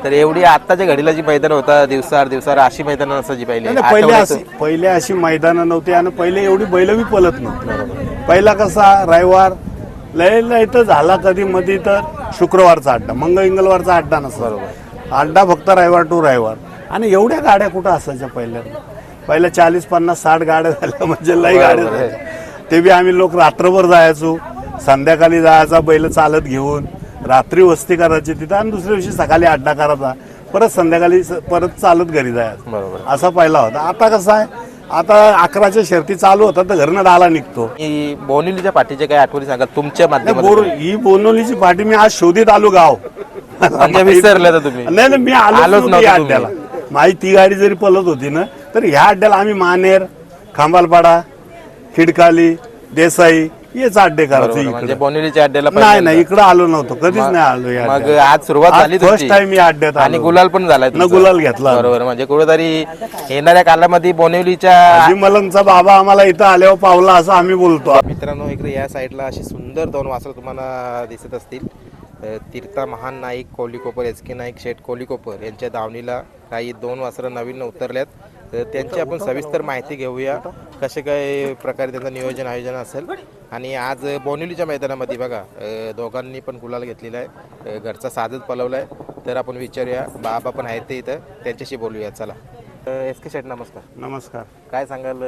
तर एवढी आत्ताच्या घडीला जी मैदान होता दिवसाआड अशी मैदान नसायची पहिले अशी मैदानं नव्हती आणि पहिले एवढी बैल बी पलत नव्हती. पहिला कसा रविवार लय तर झाला कधी मध्ये तर शुक्रवारचा अड्डा, मंगळवारचा अड्डा नसतो. अड्डा फक्त रविवार टू रविवार. आणि एवढ्या गाड्या कुठं असायच्या पहिल्या 40, 50, 60 गाड्या झाल्या म्हणजे लय गाड्या झाल्या. ते बी आम्ही लोक रात्रभर जायचो, संध्याकाळी जायचा बैल चालत घेऊन, रात्री वस्ती करायची तिथं आणि दुसऱ्या दिवशी सकाळी अड्डा करायचा, परत संध्याकाळी परत चालत घरी जायचं. बरोबर. असा पहिला होता. आता कसं आहे, आता 11च्या शर्ती चालू होतात तर घरनं 10ला निघतो. बोनिवलीच्या पाठीचे काही आठवणी सांगा तुमच्या माध्यमातून. ही बोनवलीची पाठी मी आज शोधित आलो गाव. म्हणजे विसरले तर तुम्ही? नाही, मी आलोच नव्हतो अड्ड्याला. माझी ती गाडी जरी पलत होती ना तर ह्या अड्ड्याला आम्ही मानेर, खांबालपाडा, खिडकाली, देसाई हेच अड्डे करायचो. म्हणजे बोनिवलीच्या अड्ड्याला नाही इकडे आलो नव्हतो, कधीच नाही आलो. मग आज सुरुवात झाली फर्स्ट टाइम मी अड्ड्यात आणि गुलाल पण झालाय न गुलाल घेतला. बरोबर. म्हणजे कुठेतरी येणाऱ्या कालामध्ये बोनिवलीच्या हाजी मलंगचा बाबा आम्हाला इथं आल्यावर पावला असं आम्ही बोलतो. मित्रांनो, इकडे या साईडला अशी सुंदर 2 वासरं तुम्हाला दिसत असतील. तीर्था महान नाईक कोलीकोपर, SK नाईक शेठ कोलीकोपर यांच्या दावणीला काही 2 वासरं नवीन उतरल्यात. तर त्यांची आपण सविस्तर माहिती घेऊया, कसे काय प्रकारे त्यांचं नियोजन आयोजन असेल. आणि आज बोनिवलीच्या मैदानामध्ये बघा दोघांनी पण गुलाल घेतलेला आहे, घरचा साजच पलवला आहे. तर आपण विचारूया, बाबा पण आहेत ते इथं, त्यांच्याशी बोलूया. चला. SK शेठ नमस्कार. नमस्कार. काय सांगाल,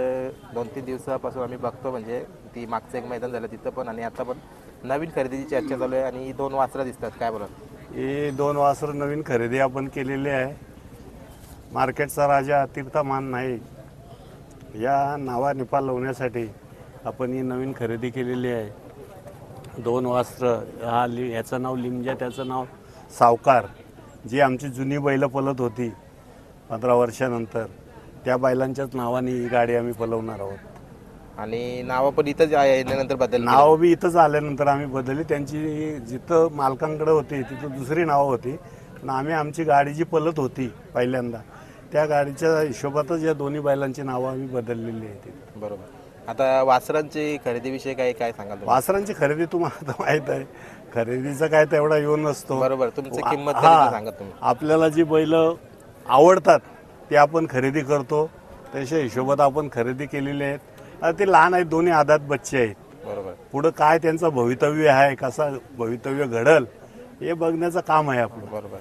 2-3 दिवसापासून आम्ही बघतो, म्हणजे ती मागचं एक मैदान झालं तिथं पण आणि आता पण नवीन खरेदीची चर्चा चालू आहे आणि 2 वासरं दिसतात, काय बोलाल? हे 2 वासरं नवीन खरेदी आपण केलेली आहे. मार्केटचा राजा तीर्था महान नाईक या नावाने पालवण्यासाठी आपण ही नवीन खरेदी केलेली आहे. 2 वासरं, याचं नाव लिमजा, त्याचं नाव सावकार. जी आमची जुनी बैलं पलत होती 15 वर्षानंतर, त्या बैलांच्याच नावाने ही गाडी आम्ही पलवणार आहोत. आणि नावं पण इथंच येण्यानंतर बदल? नाव बी इथंच आल्यानंतर आम्ही बदलली. त्यांची जिथं मालकांकडे होती तिथं दुसरी नावं होती, पण आम्ही आमची गाडी जी पलत होती पहिल्यांदा त्या गाडीच्या हिशोबातच या दोन्ही बैलांची नावं आम्ही बदललेली आहेत. बरोबर. आता वासरांची खरेदीविषयी काय सांगाल? वासरांची खरेदी तुम्हाला माहीत आहे, खरेदीचा काय तेवढा येऊन नसतो. बरोबर. तुमची किंमत सांगा तुम्ही. आपल्याला जी बैल आवडतात ते आपण खरेदी करतो, तशा हिशोबात आपण खरेदी केलेली आहेत. ते लहान आहेत, दोन्ही आदात बच्चे आहेत. बरोबर. पुढं काय त्यांचं भवितव्य आहे, कसा भवितव्य घडल हे बघण्याचं काम आहे आपलं. बरोबर.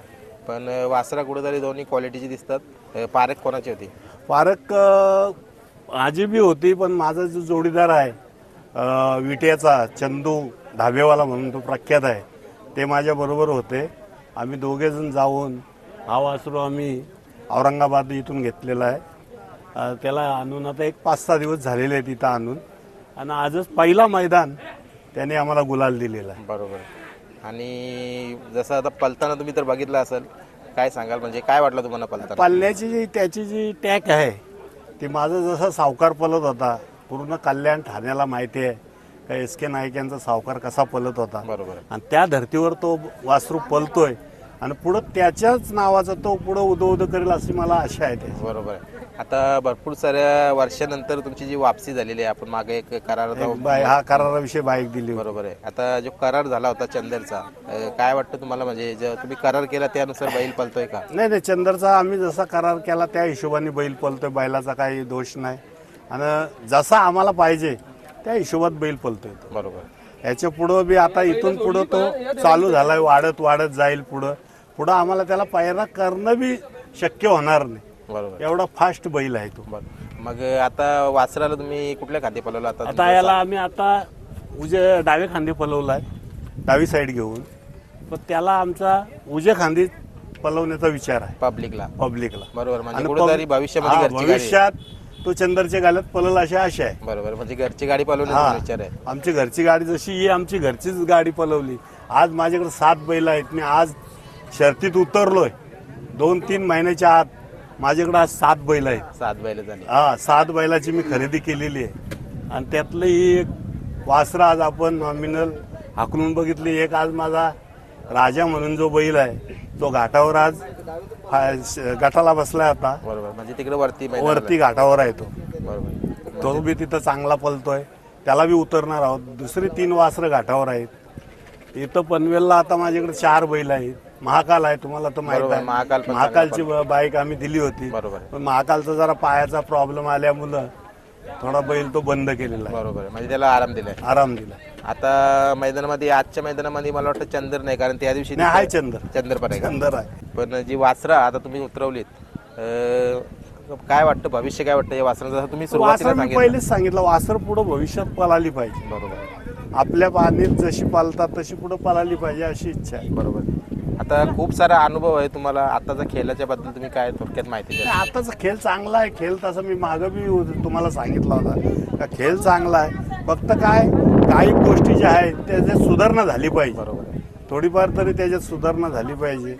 पण वासरा कुठेतरी दोन्ही क्वालिटीची दिसतात. पारख कोणाची होती? पारख माझी बी होती, पण माझा जो जोडीदार आहे विट्याचा चंदू धाबेवाला म्हणून तो प्रख्यात आहे, ते माझ्याबरोबर होते. आम्ही दोघेजण जाऊन हा वासरू आम्ही औरंगाबाद इथून घेतलेला आहे. त्याला आणून आता एक 5-6 दिवस झालेले आहेत तिथं आणून, आणि आजच पहिला मैदान त्याने आम्हाला गुलाल दिलेला आहे. बरोबर. आणि जसं आता पलताना तुम्ही तर बघितलं असेल, काय सांगाल, म्हणजे काय वाटलं तुम्हाला पलताना? पालण्याची जी त्याची जी टॅक आहे ती माझं जसं सावकार पलत होता, पूर्ण कल्याण ठाण्याला माहिती आहे का SK नाईक यांचा सावकार कसा पलत होता. बरोबर. आणि त्या धर्तीवर तो वासरू पलतोय आणि पुढं त्याच्याच नावाचा तो पुढं उदो करेल अशी मला आशा आहे ते. बरोबर. आता भरपूर साऱ्या वर्षानंतर तुमची जी वापसी झालेली आहे, आपण मागे एक करार हा कराराविषयी बाईक दिली. बरोबर आहे. आता जो करार झाला होता चंदरचा, काय वाटतं तुम्हाला, म्हणजे जे तुम्ही करार केला त्यानुसार बैल पलतोय का? नाही, चंदरचा आम्ही जसा करार केला त्या हिशोबाने बैल पलतोय, बैलाचा काही दोष नाही. आणि जसा आम्हाला पाहिजे त्या हिशोबात बैल पलतोय. बरोबर. याच्या पुढं बी आता इथून पुढं तो चालू झालाय, वाढत जाईल. पुढं आम्हाला त्याला पायरा करणं बी शक्य होणार नाही. बरोबर. एवढा फास्ट बैल आहे तो. मग आता वासराला तुम्ही कुठल्या खांदे पलवला? आता याला आम्ही आता डावे खांदे पलवलाय, डावी साईड घेऊन. पण त्याला आमचा उजे खांदे पलवण्याचा विचार आहे पब्लिकला. बरोबर. म्हणजे कुठेतरी भविष्यात तो चंदरच्या गाल्यात पलल अशी आशा आहे. बरोबर. म्हणजे घरची गाडी पलवण्याचा विचार आहे. आमची घरची गाडी जशी ही आमची घरचीच गाडी पलवली. आज माझ्याकडे 7 बैल आहेत. मी आज शर्तीत उतरलोय 2-3 महिन्याच्या आत. माझ्याकडे आज 7 बैल आहेत. 7 बैल झाली. 7 बैलाची मी खरेदी केलेली आहे. आणि त्यातलं ही एक वासरा आज आपण नॉमिनल हाकलून बघितली. एक आज माझा राजा म्हणून जो बैल आहे तो घाटावर आज गटाला बसलाय आता. बरोबर. म्हणजे तिकडे वरती घाटावर आहे तो. बरोबर. तो बी तिथं चांगला पलतोय, त्याला बी उतरणार आहोत. दुसरी 3 वासरं घाटावर आहेत. इथं पनवेलला आता माझ्याकडे 4 बैल आहेत. महाकाल आहे तुम्हाला तर माहित बरोबर, आहे. महाकाल पण महाकालची बाईक आम्ही दिली होती. बरोबर पण महाकालचा जरा पायाचा प्रॉब्लेम आल्यामुळं थोडा बैल तो बंद केलेला आहे. बरोबर आहे. म्हणजे त्याला आराम दिलाय. आराम दिला आता मैदानामध्ये आजच्या मैदानामध्ये मला वाटतं चंदर नाही, कारण त्या दिवशी नाही आहे चंदर. चंदर पण आहे का? चंदर आहे. पण जी वासरा आता तुम्ही उतरवलीत, काय वाटतं भविष्य, काय वाटतं या वासराचं? जसं तुम्ही सुरुवातीला वासर मी सांगितलं. पहिलेच सांगितलं वासर पुढे भविष्यात पळाली पाहिजे. बरोबर आपल्या पाहणीत जशी पालतात तशी पुढे पळाली पाहिजे अशी इच्छा आहे. बरोबर. आता खूप सारा अनुभव आहे तुम्हाला आताचा खेळाच्या बद्दल, तुम्ही काय थोडक्यात माहिती द्या. आताचा खेळ चांगला आहे. खेळ तसं मी मागं बी तुम्हाला सांगितलं होता का खेळ चांगला आहे. फक्त काय काही गोष्टी ज्या आहेत त्याच्यात सुधारणा झाली पाहिजे. बरोबर आहे. थोडीफार तरी त्याच्यात सुधारणा झाली पाहिजे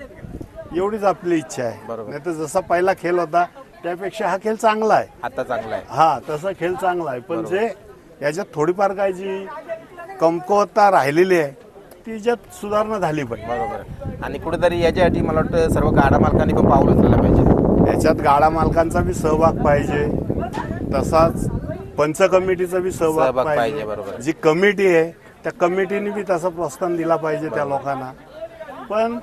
एवढीच आपली इच्छा आहे. बरोबर. नाही तर जसा पहिला खेळ होता त्यापेक्षा हा खेळ चांगला आहे. आता चांगला आहे. हा तसा खेळ चांगला आहे. पण जे याच्यात थोडीफार काय जी कमकुवतता राहिलेली आहे तिच्यात सुधारणा झाली पाहिजे. बरोबर आहे. आणि कुठेतरी याच्यासाठी मला वाटतं सर्व गाडा मालकांनी पण पाऊल उचलायला पाहिजे. याच्यात गाडा मालकांचा बी सहभाग पाहिजे, तसाच पंच कमिटीचा बी सहभाग सहभाग पाहिजे. पाहिजे. बरोबर. जी कमिटी आहे त्या कमिटीने बी तसं प्रोत्साहन दिला पाहिजे त्या लोकांना. पण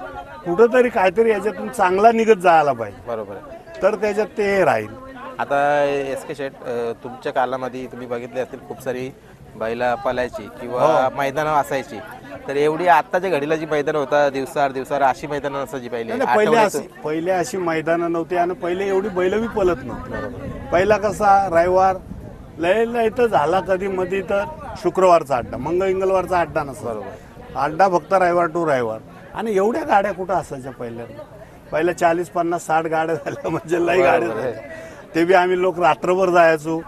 कुठंतरी काहीतरी याच्यातून चांगला निघत जायला पाहिजे, बरोबर आहे. तर त्याच्यात ते राहील. आता एस के शेठ, तुमच्या कालामध्ये तुम्ही बघितले असतील खूप सारी बैला पलायची किंवा मैदानं असायची. तर एवढी आत्ताच्या घडीला जी मैदान होता दिवसार अशी मैदानं असायची पहिले. पहिले अशी मैदानं नव्हती आणि पहिले एवढी बैल बी पलत नव्हती. पहिला कसा रविवार लय तर झाला कधी मध्ये तर शुक्रवारचा अड्डा, मंगळवारचा अड्डा नसतो. बरोबर. अड्डा फक्त रविवार टू रविवार. आणि एवढ्या गाड्या कुठं असायच्या पहिल्या 40, 50, 60 गाड्या झाल्या म्हणजे लई गाड्या झाल्या. ते बी आम्ही लोक रात्रभर जायचो,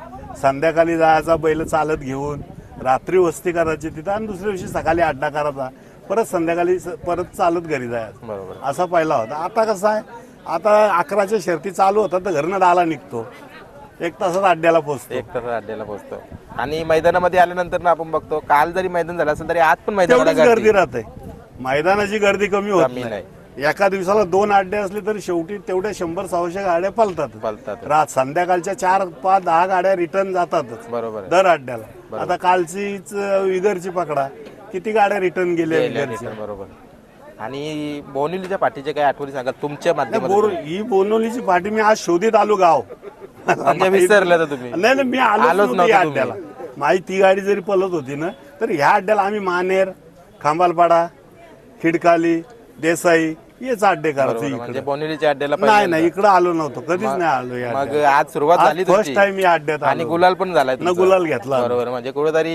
संध्याकाळी जायचा बैल चालत घेऊन, रात्री वस्ती करायची तिथं आणि दुसऱ्या दिवशी सकाळी अड्डा करायचा, परत संध्याकाळी परत चालत घरी जायचं. बरोबर. असा पहिला होता. आता कसं आहे, आता 11च्या शर्ती चालू होतात तर घरनं 10ला निघतो, 1 तासात अड्ड्याला पोहोचतो. 1 तासात अड्ड्याला पोहोचतो. आणि मैदानामध्ये आल्यानंतर ना आपण बघतो काल जरी मैदान झालं असेल तरी आज पण मैदानाला तेवढीच गर्दी राहते. मैदानाची गर्दी कमी होत कमी नाही. एका दिवसाला 2 अड्डे असले तरी शेवटी तेवढ्या 100-100 गाड्या पळतात. रात संध्याकाळच्या 4, 5, 10 गाड्या रिटर्न जातातच. बरोबर आहे. दर अड्ड्याला. आता कालचीच विगरची पकडा, किती गाड्या रिटर्न गेल्या विगरच्या. बरोबर. आणि बोनिवलीच्या पाठीचे काही आठवणी सांगा तुमच्या माध्यमातून. ही बोनवलीची पाठी मी आज शोधित आलो गाव. म्हणजे विसरलं तर तुम्ही. नाही मी आलोच आलोच नव्हतो या नव्हतो अड्ड्याला. माझी ती गाडी जरी पळत होती ना तर ह्या अड्ड्याला आम्ही मानेर, खांबालपाडा, खिडकाली, देसाई हेच अड्डे करायचो. म्हणजे इकडे बोनिवलीच्या अड्ड्याला नाही इकडे आलो नव्हतो, कधीच नाही आलो या मग अड्ड्याला. आज सुरुवात झाली फर्स्ट टाइम या अड्ड्यात आणि आलो. गुलाल पण झालाय न गुलाल घेतला. बरोबर. म्हणजे कुठेतरी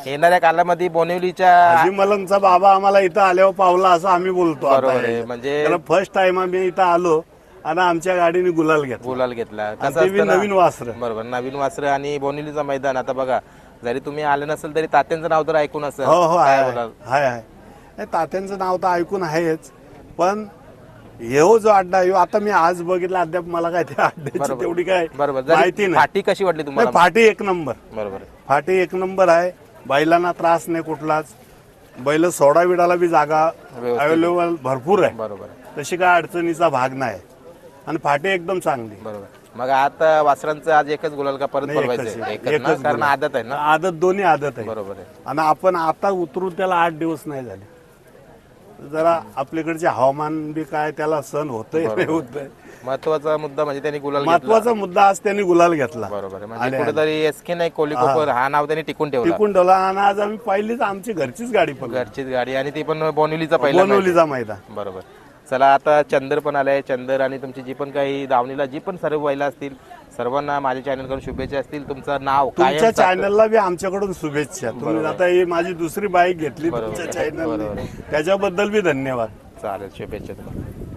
येणाऱ्या कालामध्ये बोनिवलीच्या हाजी मलंगचा बाबा आम्हाला इथं आल्यावर पावला असं आम्ही बोलतो. बरोबर आहे. म्हणजे फर्स्ट टाइम आम्ही इथं आलो आणि आमच्या गाडीने गुलाल घेतला. गुलाल घेतला. आणि कसं ते बी असतं ना, नवीन वासर. बरोबर, नवीन वासरं. आणि बोनिवलीचं मैदान आता बघा, जरी तुम्ही आले नसेल तरी तात्यांचं नाव तर ऐकून असेल. हो काय आहे बोलाल? नाही, तात्यांचं नाव तर ऐकून आहेच. पण येऊ जो अड्डा येऊ आता मी आज बघितला, अद्याप मला काय त्या अड्ड्याची बरोबर. तेवढी काय बरोबर. माहिती नाही. फाटी कशी वाटली तुम्हाला? फाटी 1 नंबर. बरोबर. फाटी 1 नंबर आहे. बैलांना त्रास नाही कुठलाच. बैल सोडा विडाला बी जागा व्यवस्थित. अवेलेबल भरपूर आहे. बरोबर. तशी काय अडचणीचा भाग नाही. आणि फाटी एकदम चांगली. बरोबर. मग आता वासरांचं आज एकच गुलाल का परत नाही, पळवायचं? एकच एकच ना? कारण गुलाल. आदत आहे ना. आदत दोन्ही आदत आहे. बरोबर आहे. आणि आपण आता उतरून त्याला 8 दिवस नाही झाले. जरा आपल्याकडचे हवामान बी काय त्याला सण होतंय नाही होतंय. महत्वाचा मुद्दा म्हणजे त्यांनी गुलाल घेतला. महत्वाचा मुद्दा आज त्यांनी गुलाल घेतला. बरोबर आहे. म्हणजे कुठेतरी एसके नाही कोलिकोपर हा नाव त्यांनी टिकून ठेवला. टिकून ठेवला. आणि आज आम्ही पहिलीच आमची घरचीच गाडी पकडली. घरचीच गाडी. आणि ती पण बोनिवलीचा पहिला बोनवलीचा मैदान. बरोबर. चला, आता चंदर पण आलाय. चंदर आणि तुमची जी पण काही दावणीला जी पण सर्व बैला असतील सर्वांना माझ्या चॅनलकडून शुभेच्छा असतील. तुमचं नाव तुमच्या चॅनलला बी आमच्याकडून शुभेच्छा. तुम्ही आता ही माझी दुसरी बाईक घेतली बरोबर. तुमच्या चॅनलने, बरोबर. त्याच्याबद्दल बी धन्यवाद. चालेल, शुभेच्छा तुम्हाला.